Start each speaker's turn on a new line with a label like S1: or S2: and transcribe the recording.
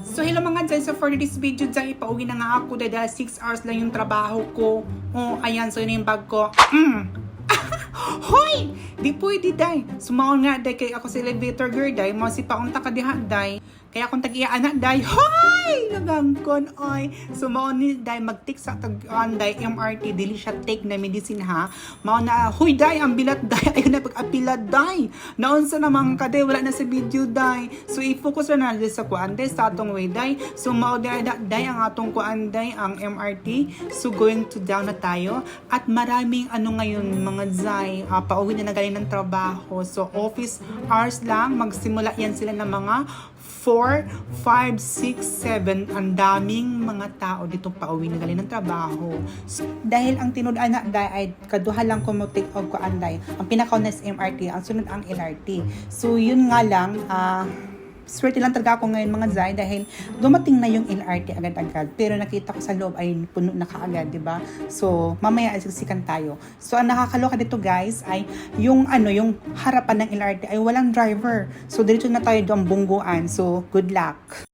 S1: So hello mga dyan, so for this video dyan, ipauwi na nga ako dahil 6 hours lang yung trabaho ko. Oh, ayan, so yun yung bag ko. Hoy! Di pwede day. Sumaon nga day, kay ako sa elevator girl day, mo si paunta ka diha day. Kaya akong tag-iaanak day, hoy! Nagangkon, oy. Sumaon ni day, mag-take sa tag-on day, MRT, dili siya take na medicine ha. Mao na, huy day, ang bilat day, ayun na pag-apila day. Naunsa naman ka day, wala na sa video day. So i-focus na natin sa kuan day, sa atong way day. So mao day, ang atong kuan day, ang MRT. So going to down na tayo. At maraming ano ngayon, mga zay, pauwi na galing ng trabaho. So office hours lang, magsimula yan sila ng mga 4, 5, 6, 7, ang daming mga tao dito pauwi na galing ng trabaho. So, dahil ang tinud-an na ay kaduha lang kumutik og ko anday. Ang pinakauna is MRT, ang sunod ang LRT. So yun nga lang, swerte lang talaga ako ngayon mga zay dahil dumating na yung LRT agad-agad. Pero nakita ko sa loob ay puno na kaagad, di ba? So, mamaya siksikan tayo. So, ang nakakaloka dito guys ay yung yung harapan ng LRT ay walang driver. So, dito na tayo doon bungguan. So, good luck.